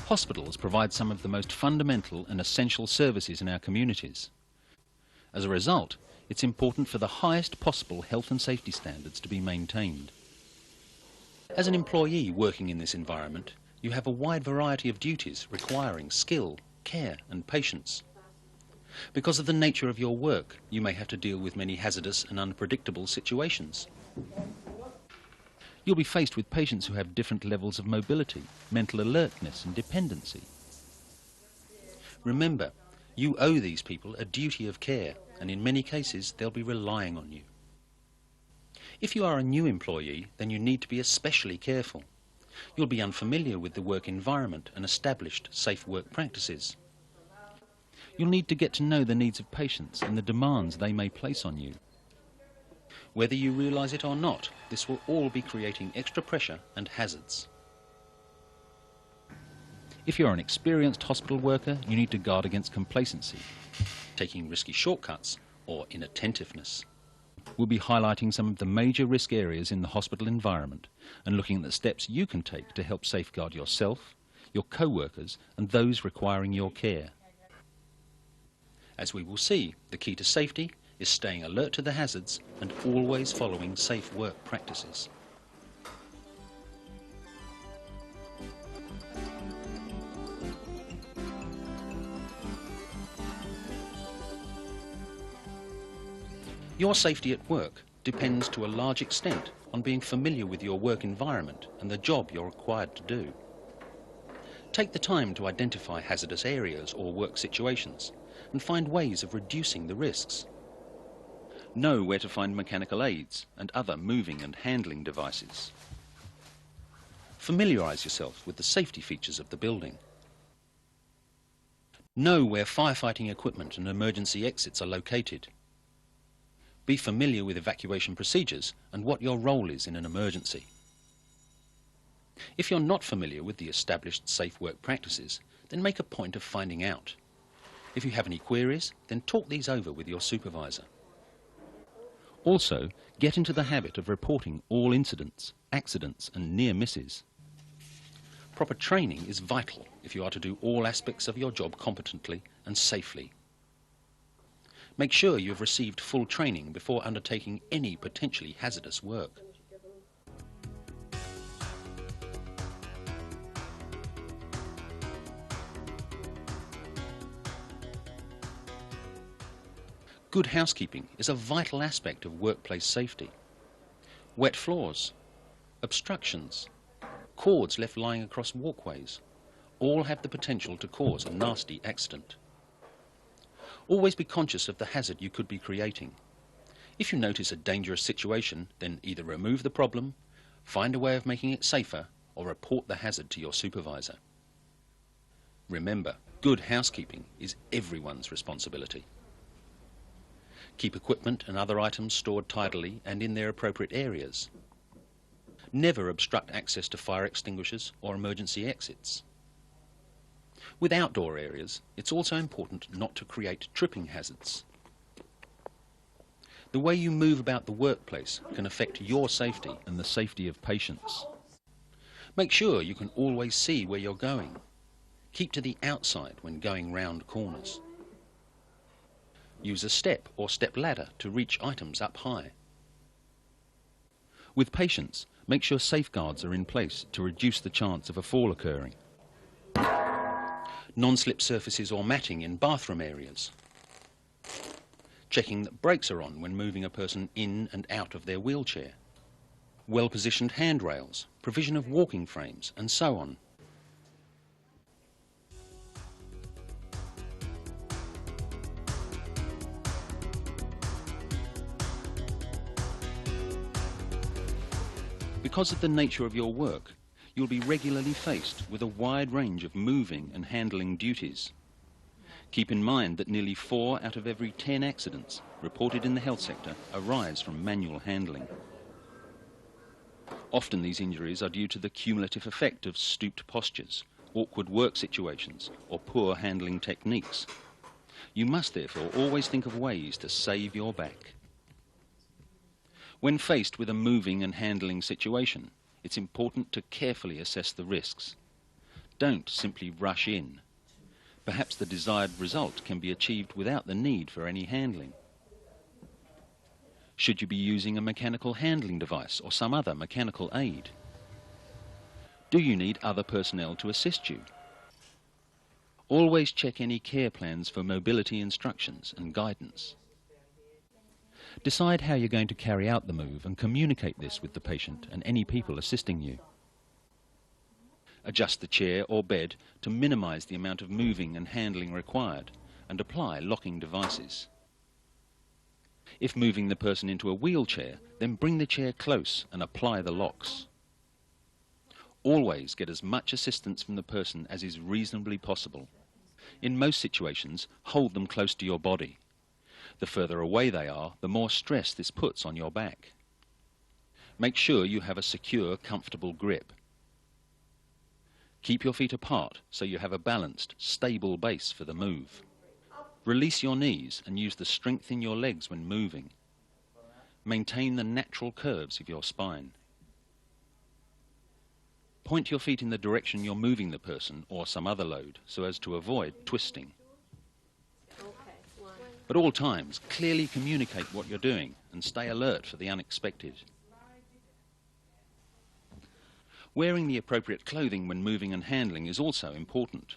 Hospitals provide some of the most fundamental and essential services in our communities. As a result, it's important for the highest possible health and safety standards to be maintained. As an employee working in this environment, you have a wide variety of duties requiring skill, care and patience. Because of the nature of your work, you may have to deal with many hazardous and unpredictable situations. You'll be faced with patients who have different levels of mobility, mental alertness and dependency. Remember, you owe these people a duty of care, and in many cases they'll be relying on you. If you are a new employee, then you need to be especially careful. You'll be unfamiliar with the work environment and established safe work practices. You'll need to get to know the needs of patients and the demands they may place on you. Whether you realise it or not, this will all be creating extra pressure and hazards. If you're an experienced hospital worker, you need to guard against complacency, taking risky shortcuts, or inattentiveness. We'll be highlighting some of the major risk areas in the hospital environment and looking at the steps you can take to help safeguard yourself, your co-workers and those requiring your care. As we will see, the key to safety is staying alert to the hazards and always following safe work practices. Your safety at work depends to a large extent on being familiar with your work environment and the job you're required to do. Take the time to identify hazardous areas or work situations and find ways of reducing the risks. Know where to find mechanical aids and other moving and handling devices. Familiarise yourself with the safety features of the building. Know where firefighting equipment and emergency exits are located. Be familiar with evacuation procedures and what your role is in an emergency. If you're not familiar with the established safe work practices, then make a point of finding out. If you have any queries, then talk these over with your supervisor. Also, get into the habit of reporting all incidents, accidents and near misses. Proper training is vital if you are to do all aspects of your job competently and safely. Make sure you have received full training before undertaking any potentially hazardous work. Good housekeeping is a vital aspect of workplace safety. Wet floors, obstructions, cords left lying across walkways, all have the potential to cause a nasty accident. Always be conscious of the hazard you could be creating. If you notice a dangerous situation, then either remove the problem, find a way of making it safer, or report the hazard to your supervisor. Remember, good housekeeping is everyone's responsibility. Keep equipment and other items stored tidily and in their appropriate areas. Never obstruct access to fire extinguishers or emergency exits. With outdoor areas, it's also important not to create tripping hazards. The way you move about the workplace can affect your safety and the safety of patients. Make sure you can always see where you're going. Keep to the outside when going round corners. Use a step or step ladder to reach items up high. With patients, make sure safeguards are in place to reduce the chance of a fall occurring. Non-slip surfaces or matting in bathroom areas. Checking that brakes are on when moving a person in and out of their wheelchair. Well-positioned handrails, provision of walking frames, and so on. Because of the nature of your work, you'll be regularly faced with a wide range of moving and handling duties. Keep in mind that nearly 4 out of every 10 accidents reported in the health sector arise from manual handling. Often these injuries are due to the cumulative effect of stooped postures, awkward work situations, or poor handling techniques. You must therefore always think of ways to save your back. When faced with a moving and handling situation, it's important to carefully assess the risks. Don't simply rush in. Perhaps the desired result can be achieved without the need for any handling. Should you be using a mechanical handling device or some other mechanical aid? Do you need other personnel to assist you? Always check any care plans for mobility instructions and guidance. Decide how you're going to carry out the move and communicate this with the patient and any people assisting you. Adjust the chair or bed to minimize the amount of moving and handling required and apply locking devices. If moving the person into a wheelchair, then bring the chair close and apply the locks. Always get as much assistance from the person as is reasonably possible. In most situations, hold them close to your body. The further away they are, the more stress this puts on your back. Make sure you have a secure, comfortable grip. Keep your feet apart so you have a balanced, stable base for the move. Release your knees and use the strength in your legs when moving. Maintain the natural curves of your spine. Point your feet in the direction you're moving the person or some other load so as to avoid twisting. At all times, clearly communicate what you're doing and stay alert for the unexpected. Wearing the appropriate clothing when moving and handling is also important.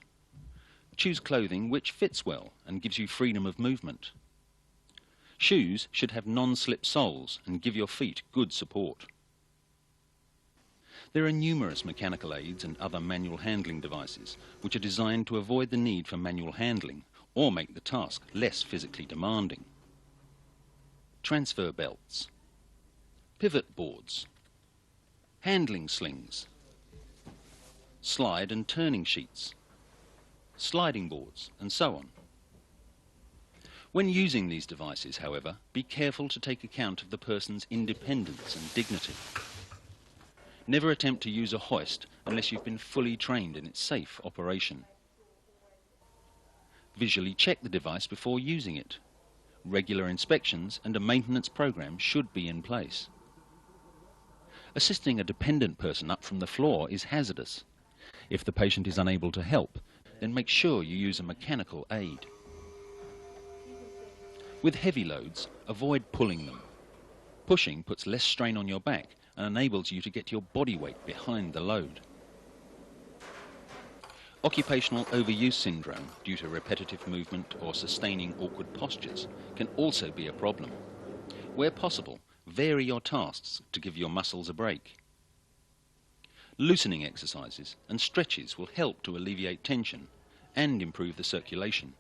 Choose clothing which fits well and gives you freedom of movement. Shoes should have non-slip soles and give your feet good support. There are numerous mechanical aids and other manual handling devices which are designed to avoid the need for manual handling or make the task less physically demanding. Transfer belts, pivot boards, handling slings, slide and turning sheets, sliding boards, and so on. When using these devices, however, be careful to take account of the person's independence and dignity. Never attempt to use a hoist unless you've been fully trained in its safe operation. Visually check the device before using it. Regular inspections and a maintenance program should be in place. Assisting a dependent person up from the floor is hazardous. If the patient is unable to help, then make sure you use a mechanical aid. With heavy loads, avoid pulling them. Pushing puts less strain on your back and enables you to get your body weight behind the load. Occupational overuse syndrome due to repetitive movement or sustaining awkward postures can also be a problem. Where possible, vary your tasks to give your muscles a break. Loosening exercises and stretches will help to alleviate tension and improve the circulation.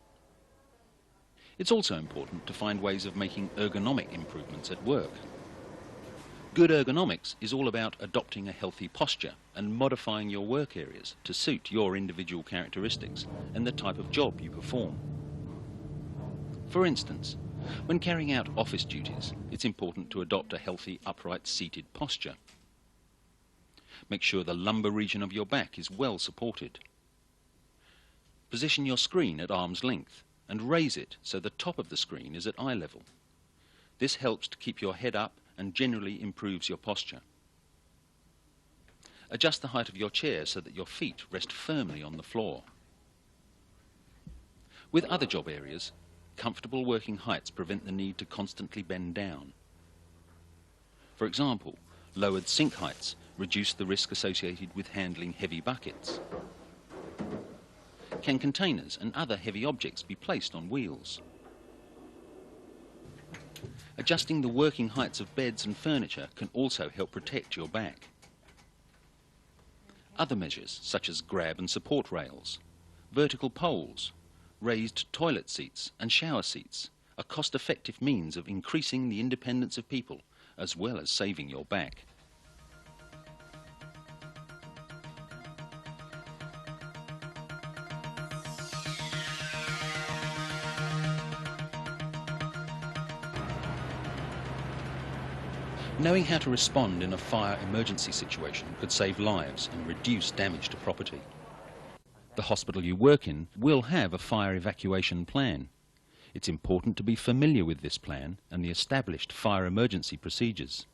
It's also important to find ways of making ergonomic improvements at work. Good ergonomics is all about adopting a healthy posture and modifying your work areas to suit your individual characteristics and the type of job you perform. For instance, when carrying out office duties, it's important to adopt a healthy, upright, seated posture. Make sure the lumbar region of your back is well supported. Position your screen at arm's length and raise it so the top of the screen is at eye level. This helps to keep your head up and generally improves your posture. Adjust the height of your chair so that your feet rest firmly on the floor. With other job areas, comfortable working heights prevent the need to constantly bend down. For example, lowered sink heights reduce the risk associated with handling heavy buckets. Can containers and other heavy objects be placed on wheels? Adjusting the working heights of beds and furniture can also help protect your back. Other measures, such as grab and support rails, vertical poles, raised toilet seats and shower seats, are cost-effective means of increasing the independence of people as well as saving your back. Knowing how to respond in a fire emergency situation could save lives and reduce damage to property. The hospital you work in will have a fire evacuation plan. It's important to be familiar with this plan and the established fire emergency procedures.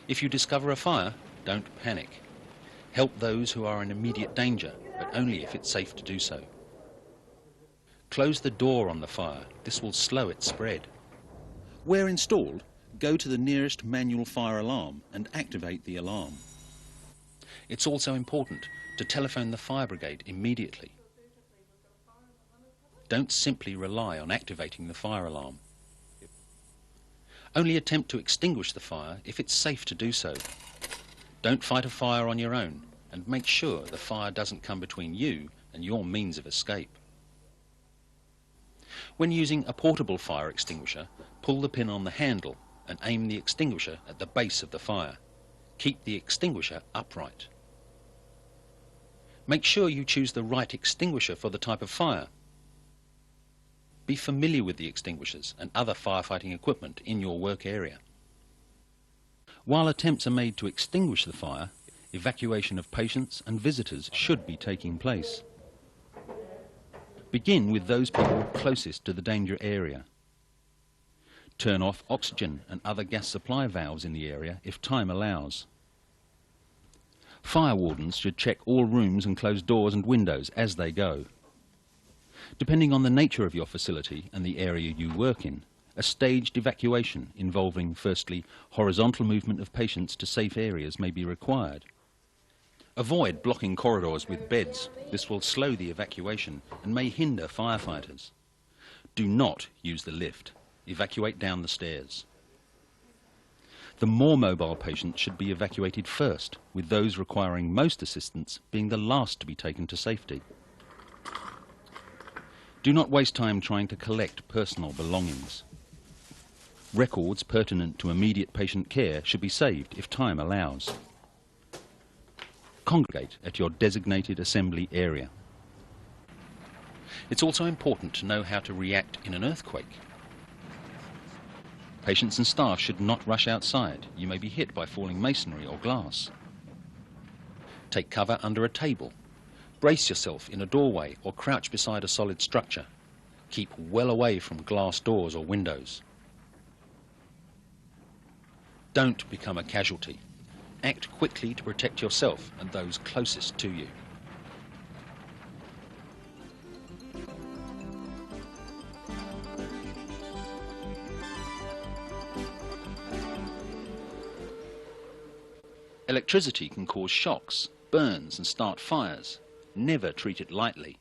If you discover a fire, don't panic. Help those who are in immediate danger, but only if it's safe to do so. Close the door on the fire. This will slow its spread. Where installed, go to the nearest manual fire alarm and activate the alarm. It's also important to telephone the fire brigade immediately. Don't simply rely on activating the fire alarm. Only attempt to extinguish the fire if it's safe to do so. Don't fight a fire on your own, and make sure the fire doesn't come between you and your means of escape. When using a portable fire extinguisher, pull the pin on the handle and aim the extinguisher at the base of the fire. Keep the extinguisher upright. Make sure you choose the right extinguisher for the type of fire. Be familiar with the extinguishers and other firefighting equipment in your work area. While attempts are made to extinguish the fire, evacuation of patients and visitors should be taking place. Begin with those people closest to the danger area. Turn off oxygen and other gas supply valves in the area if time allows. Fire wardens should check all rooms and close doors and windows as they go. Depending on the nature of your facility and the area you work in, a staged evacuation involving firstly horizontal movement of patients to safe areas may be required. Avoid blocking corridors with beds. This will slow the evacuation and may hinder firefighters. Do not use the lift. Evacuate down the stairs. The more mobile patients should be evacuated first, with those requiring most assistance being the last to be taken to safety. Do not waste time trying to collect personal belongings. Records pertinent to immediate patient care should be saved if time allows. Congregate at your designated assembly area. It's also important to know how to react in an earthquake. Patients and staff should not rush outside. You may be hit by falling masonry or glass. Take cover under a table. Brace yourself in a doorway or crouch beside a solid structure. Keep well away from glass doors or windows. Don't become a casualty. Act quickly to protect yourself and those closest to you. Electricity can cause shocks, burns and start fires. Never treat it lightly.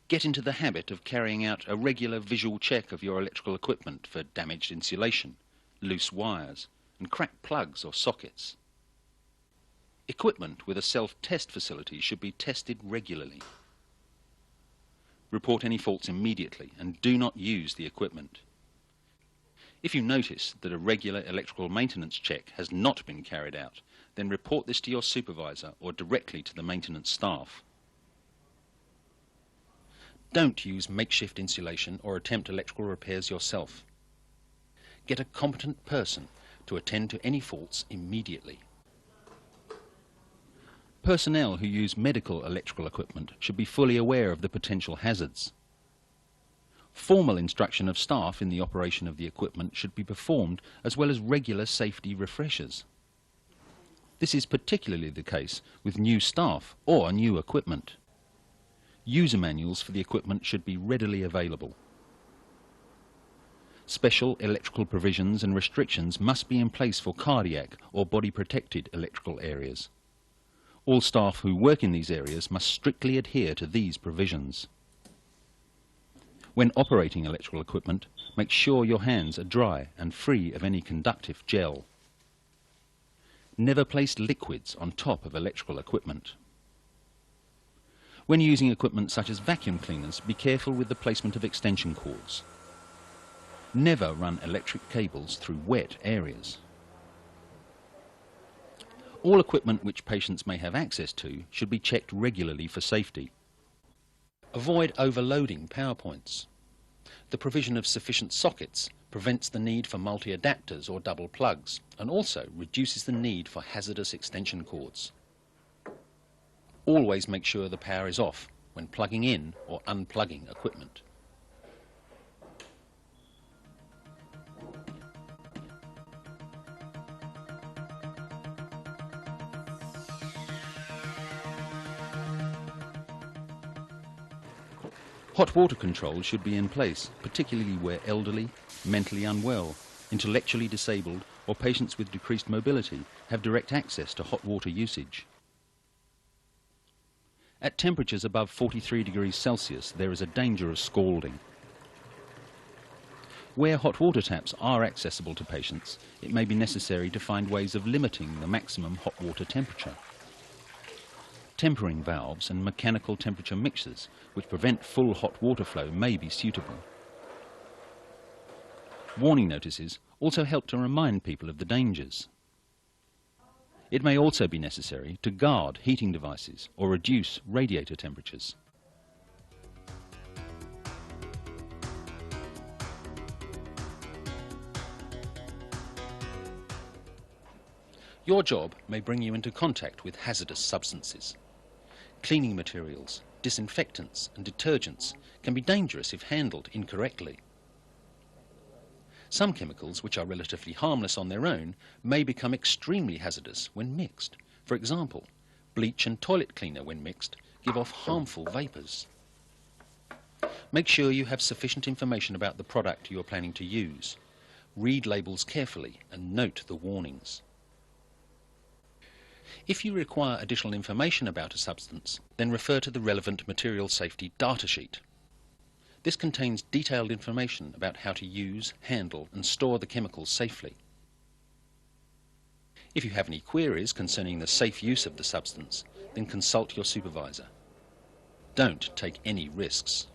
Get into the habit of carrying out a regular visual check of your electrical equipment for damaged insulation, loose wires and cracked plugs or sockets. Equipment with a self-test facility should be tested regularly. Report any faults immediately and do not use the equipment. If you notice that a regular electrical maintenance check has not been carried out, then report this to your supervisor or directly to the maintenance staff. Don't use makeshift insulation or attempt electrical repairs yourself. Get a competent person to attend to any faults immediately. Personnel who use medical electrical equipment should be fully aware of the potential hazards. Formal instruction of staff in the operation of the equipment should be performed, as well as regular safety refreshers. This is particularly the case with new staff or new equipment. User manuals for the equipment should be readily available. Special electrical provisions and restrictions must be in place for cardiac or body-protected electrical areas. All staff who work in these areas must strictly adhere to these provisions. When operating electrical equipment, make sure your hands are dry and free of any conductive gel. Never place liquids on top of electrical equipment. When using equipment such as vacuum cleaners, be careful with the placement of extension cords. Never run electric cables through wet areas. All equipment which patients may have access to should be checked regularly for safety. Avoid overloading power points. The provision of sufficient sockets prevents the need for multi-adapters or double plugs, and also reduces the need for hazardous extension cords. Always make sure the power is off when plugging in or unplugging equipment. Hot water controls should be in place, particularly where elderly, mentally unwell, intellectually disabled or patients with decreased mobility have direct access to hot water usage. At temperatures above 43 degrees Celsius, there is a danger of scalding. Where hot water taps are accessible to patients, it may be necessary to find ways of limiting the maximum hot water temperature. Tempering valves and mechanical temperature mixers, which prevent full hot water flow, may be suitable. Warning notices also help to remind people of the dangers. It may also be necessary to guard heating devices or reduce radiator temperatures. Your job may bring you into contact with hazardous substances. Cleaning materials, disinfectants and detergents can be dangerous if handled incorrectly. Some chemicals, which are relatively harmless on their own, may become extremely hazardous when mixed. For example, bleach and toilet cleaner, when mixed, give off harmful vapours. Make sure you have sufficient information about the product you are planning to use. Read labels carefully and note the warnings. If you require additional information about a substance, then refer to the relevant material safety datasheet. This contains detailed information about how to use, handle and store the chemicals safely. If you have any queries concerning the safe use of the substance, then consult your supervisor. Don't take any risks.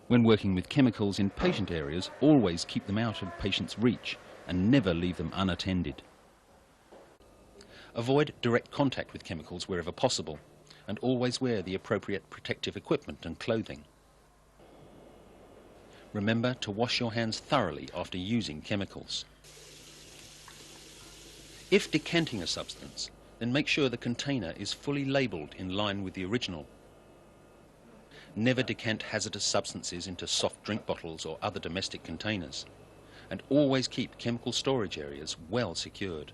When working with chemicals in patient areas, always keep them out of patients' reach and never leave them unattended. Avoid direct contact with chemicals wherever possible, and always wear the appropriate protective equipment and clothing. Remember to wash your hands thoroughly after using chemicals. If decanting a substance, then make sure the container is fully labelled in line with the original. Never decant hazardous substances into soft drink bottles or other domestic containers, and always keep chemical storage areas well secured.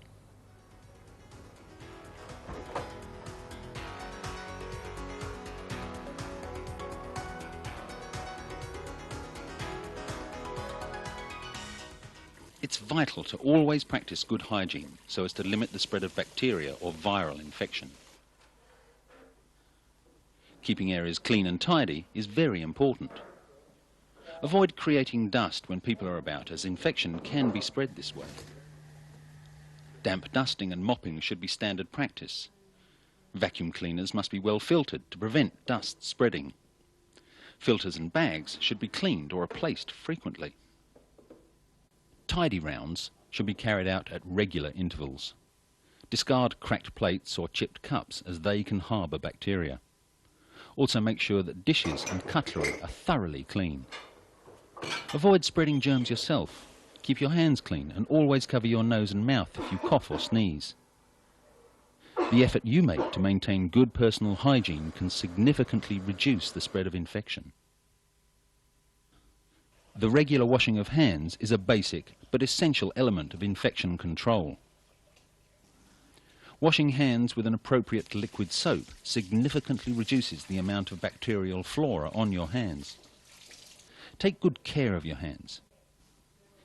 It's vital to always practice good hygiene so as to limit the spread of bacteria or viral infection. Keeping areas clean and tidy is very important. Avoid creating dust when people are about, as infection can be spread this way. Damp dusting and mopping should be standard practice. Vacuum cleaners must be well filtered to prevent dust spreading. Filters and bags should be cleaned or replaced frequently. Tidy rounds should be carried out at regular intervals. Discard cracked plates or chipped cups, as they can harbour bacteria. Also make sure that dishes and cutlery are thoroughly clean. Avoid spreading germs yourself. Keep your hands clean and always cover your nose and mouth if you cough or sneeze. The effort you make to maintain good personal hygiene can significantly reduce the spread of infection. The regular washing of hands is a basic but essential element of infection control. Washing hands with an appropriate liquid soap significantly reduces the amount of bacterial flora on your hands. Take good care of your hands.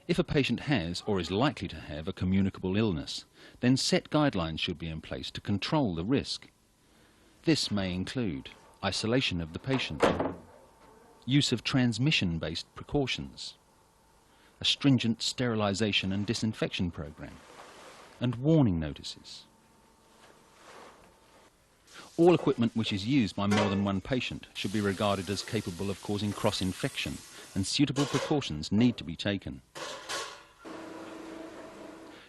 If a patient has or is likely to have a communicable illness, then set guidelines should be in place to control the risk. This may include isolation of the patient, use of transmission-based precautions, a stringent sterilisation and disinfection program, and warning notices. All equipment which is used by more than one patient should be regarded as capable of causing cross-infection, and suitable precautions need to be taken.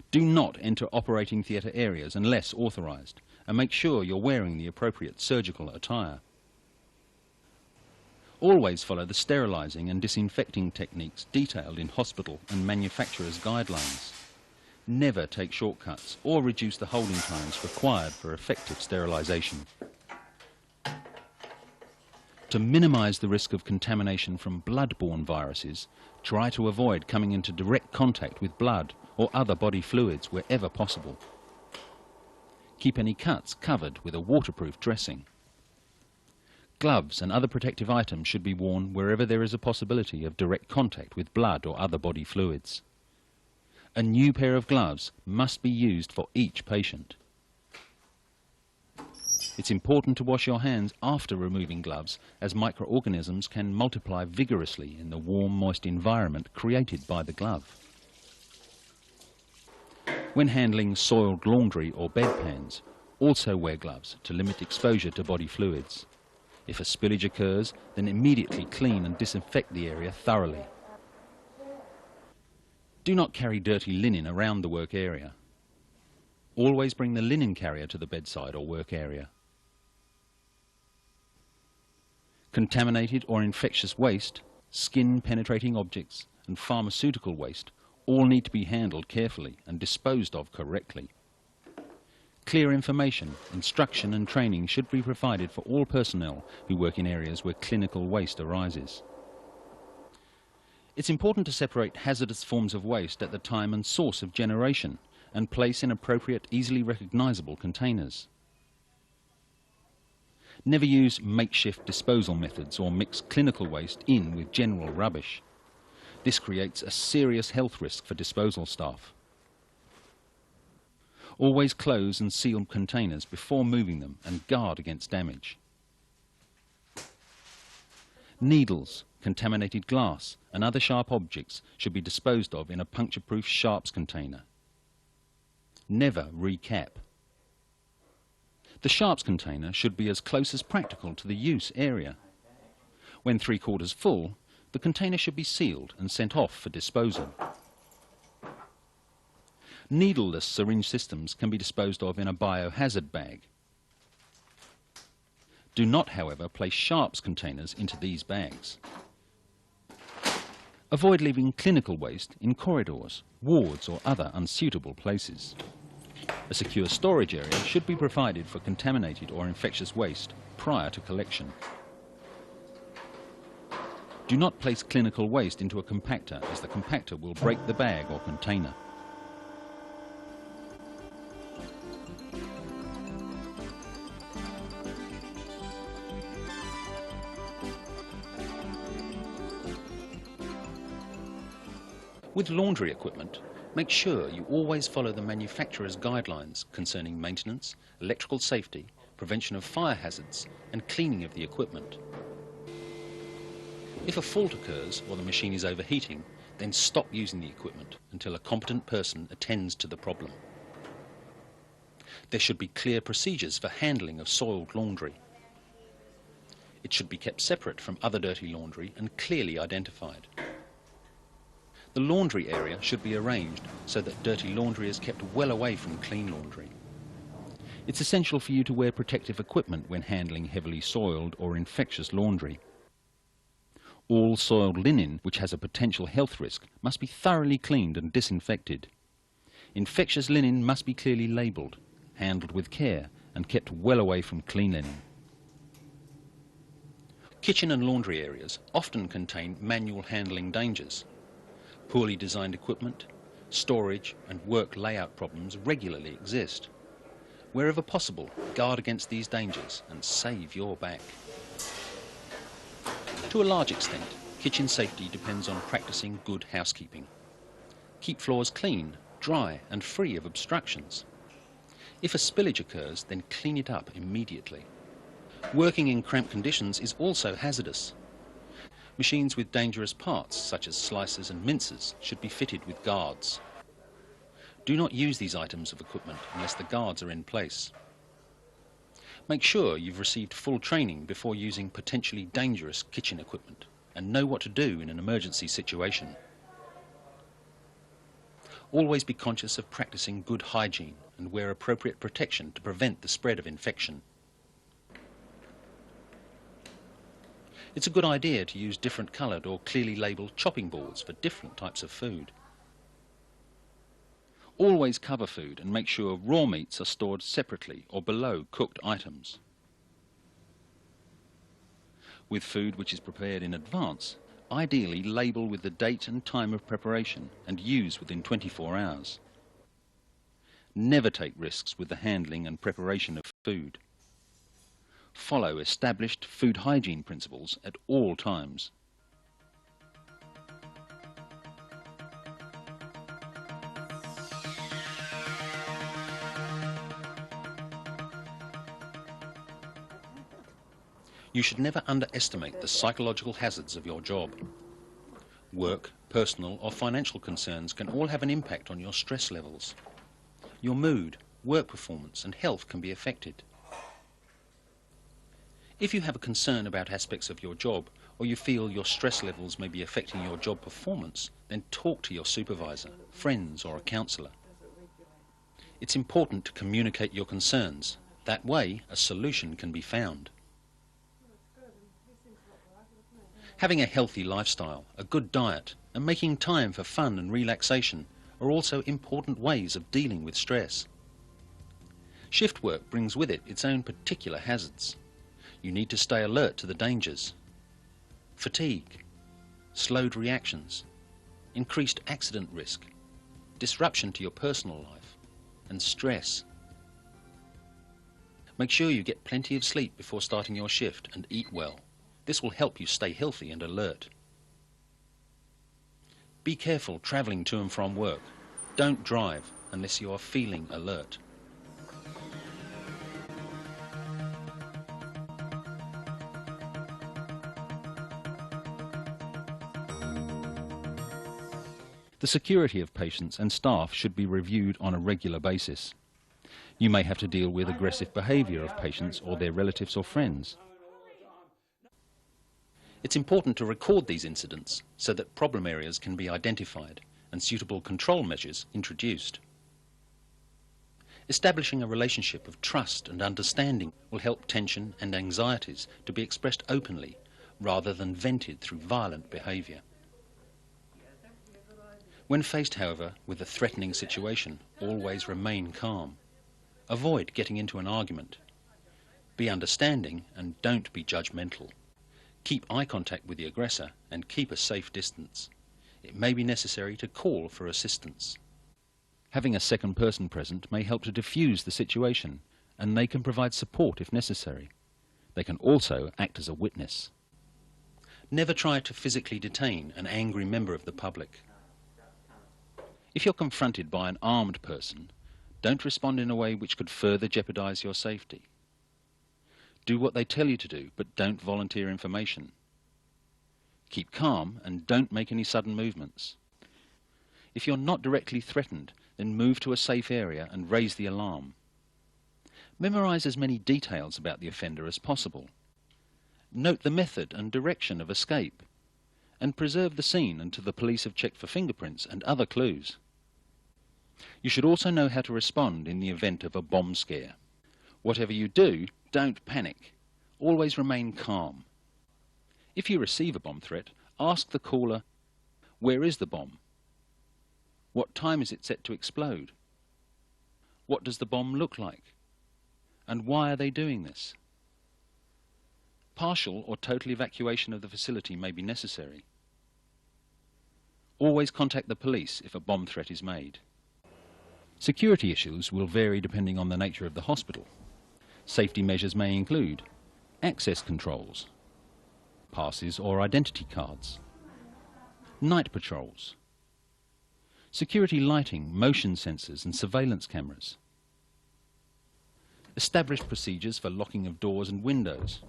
Do not enter operating theatre areas unless authorised, and make sure you're wearing the appropriate surgical attire. Always follow the sterilising and disinfecting techniques detailed in hospital and manufacturers' guidelines. Never take shortcuts or reduce the holding times required for effective sterilisation. To minimise the risk of contamination from blood-borne viruses, try to avoid coming into direct contact with blood or other body fluids wherever possible. Keep any cuts covered with a waterproof dressing. Gloves and other protective items should be worn wherever there is a possibility of direct contact with blood or other body fluids. A new pair of gloves must be used for each patient. It's important to wash your hands after removing gloves, as microorganisms can multiply vigorously in the warm, moist environment created by the glove. When handling soiled laundry or bedpans, also wear gloves to limit exposure to body fluids. If a spillage occurs, then immediately clean and disinfect the area thoroughly. Do not carry dirty linen around the work area. Always bring the linen carrier to the bedside or work area. Contaminated or infectious waste, skin-penetrating objects and pharmaceutical waste all need to be handled carefully and disposed of correctly. Clear information, instruction and training should be provided for all personnel who work in areas where clinical waste arises. It's important to separate hazardous forms of waste at the time and source of generation and place in appropriate, easily recognisable containers. Never use makeshift disposal methods or mix clinical waste in with general rubbish. This creates a serious health risk for disposal staff. Always close and seal containers before moving them and guard against damage. Needles, contaminated glass and other sharp objects should be disposed of in a puncture-proof sharps container. Never recap. The sharps container should be as close as practical to the use area. When 3/4 full, the container should be sealed and sent off for disposal. Needleless syringe systems can be disposed of in a biohazard bag. Do not, however, place sharps containers into these bags. Avoid leaving clinical waste in corridors, wards or other unsuitable places. A secure storage area should be provided for contaminated or infectious waste prior to collection. Do not place clinical waste into a compactor, as the compactor will break the bag or container. With laundry equipment, make sure you always follow the manufacturer's guidelines concerning maintenance, electrical safety, prevention of fire hazards and cleaning of the equipment. If a fault occurs or the machine is overheating, then stop using the equipment until a competent person attends to the problem. There should be clear procedures for handling of soiled laundry. It should be kept separate from other dirty laundry and clearly identified. The laundry area should be arranged so that dirty laundry is kept well away from clean laundry. It's essential for you to wear protective equipment when handling heavily soiled or infectious laundry. All soiled linen which has a potential health risk must be thoroughly cleaned and disinfected. Infectious linen must be clearly labelled, handled with care and kept well away from clean linen. Kitchen and laundry areas often contain manual handling dangers. Poorly designed equipment, storage and work layout problems regularly exist. Wherever possible, guard against these dangers and save your back. To a large extent, kitchen safety depends on practicing good housekeeping. Keep floors clean, dry and free of obstructions. If a spillage occurs, then clean it up immediately. Working in cramped conditions is also hazardous. Machines with dangerous parts, such as slicers and mincers, should be fitted with guards. Do not use these items of equipment unless the guards are in place. Make sure you've received full training before using potentially dangerous kitchen equipment and know what to do in an emergency situation. Always be conscious of practicing good hygiene and wear appropriate protection to prevent the spread of infection. It's a good idea to use different coloured or clearly labelled chopping boards for different types of food. Always cover food and make sure raw meats are stored separately or below cooked items. With food which is prepared in advance, ideally label with the date and time of preparation and use within 24 hours. Never take risks with the handling and preparation of food. Follow established food hygiene principles at all times. You should never underestimate the psychological hazards of your job. Work, personal or financial concerns can all have an impact on your stress levels. Your mood, work performance and health can be affected. If you have a concern about aspects of your job, or you feel your stress levels may be affecting your job performance, then talk to your supervisor, friends or a counsellor. It's important to communicate your concerns. That way, a solution can be found. Having a healthy lifestyle, a good diet, and making time for fun and relaxation are also important ways of dealing with stress. Shift work brings with it its own particular hazards. You need to stay alert to the dangers. Fatigue, slowed reactions, increased accident risk, disruption to your personal life, and stress. Make sure you get plenty of sleep before starting your shift and eat well. This will help you stay healthy and alert. Be careful travelling to and from work. Don't drive unless you are feeling alert. The security of patients and staff should be reviewed on a regular basis. You may have to deal with aggressive behaviour of patients or their relatives or friends. It's important to record these incidents so that problem areas can be identified and suitable control measures introduced. Establishing a relationship of trust and understanding will help tension and anxieties to be expressed openly rather than vented through violent behaviour. When faced, however, with a threatening situation, always remain calm. Avoid getting into an argument. Be understanding and don't be judgmental. Keep eye contact with the aggressor and keep a safe distance. It may be necessary to call for assistance. Having a second person present may help to diffuse the situation, and they can provide support if necessary. They can also act as a witness. Never try to physically detain an angry member of the public. If you're confronted by an armed person, don't respond in a way which could further jeopardise your safety. Do what they tell you to do, but don't volunteer information. Keep calm and don't make any sudden movements. If you're not directly threatened, then move to a safe area and raise the alarm. Memorise as many details about the offender as possible. Note the method and direction of escape, and preserve the scene until the police have checked for fingerprints and other clues. You should also know how to respond in the event of a bomb scare. Whatever you do, don't panic. Always remain calm. If you receive a bomb threat, ask the caller, "Where is the bomb? What time is it set to explode? What does the bomb look like? And why are they doing this?" Partial or total evacuation of the facility may be necessary. Always contact the police if a bomb threat is made. Security issues will vary depending on the nature of the hospital. Safety measures may include access controls, passes or identity cards, night patrols, security lighting, motion sensors and surveillance cameras, established procedures for locking of doors and windows.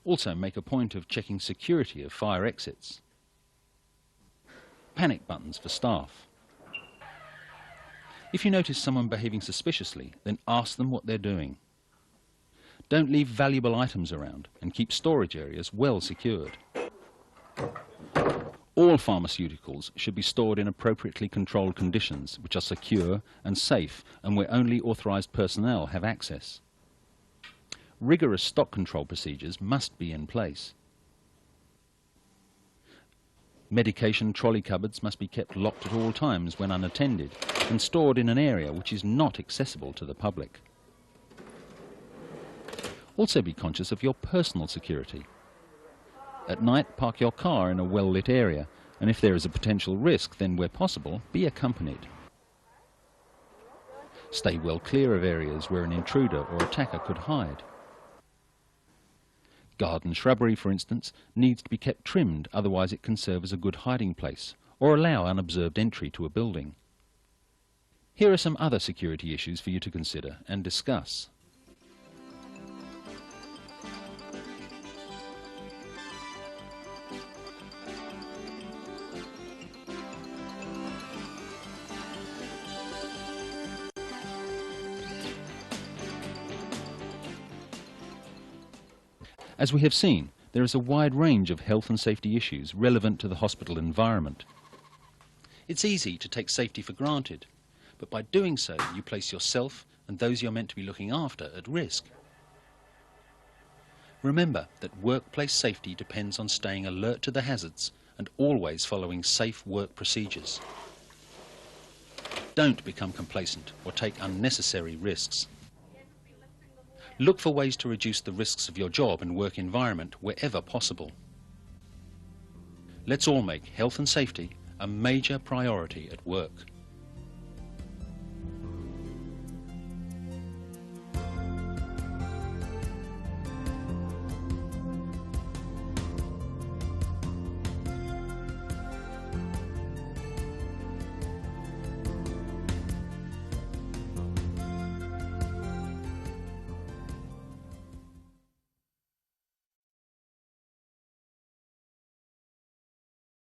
Also make a point of checking security of fire exits, panic buttons for staff. If you notice someone behaving suspiciously, then ask them what they're doing. Don't leave valuable items around and keep storage areas well secured. All pharmaceuticals should be stored in appropriately controlled conditions which are secure and safe and where only authorised personnel have access. Rigorous stock control procedures must be in place. Medication trolley cupboards must be kept locked at all times when unattended and stored in an area which is not accessible to the public. Also be conscious of your personal security. At night, park your car in a well-lit area, and if there is a potential risk, then where possible, be accompanied. Stay well clear of areas where an intruder or attacker could hide. Garden shrubbery, for instance, needs to be kept trimmed, otherwise it can serve as a good hiding place, or allow unobserved entry to a building. Here are some other security issues for you to consider and discuss. As we have seen, there is a wide range of health and safety issues relevant to the hospital environment. It's easy to take safety for granted, but by doing so you place yourself and those you're meant to be looking after at risk. Remember that workplace safety depends on staying alert to the hazards and always following safe work procedures. Don't become complacent or take unnecessary risks. Look for ways to reduce the risks of your job and work environment wherever possible. Let's all make health and safety a major priority at work.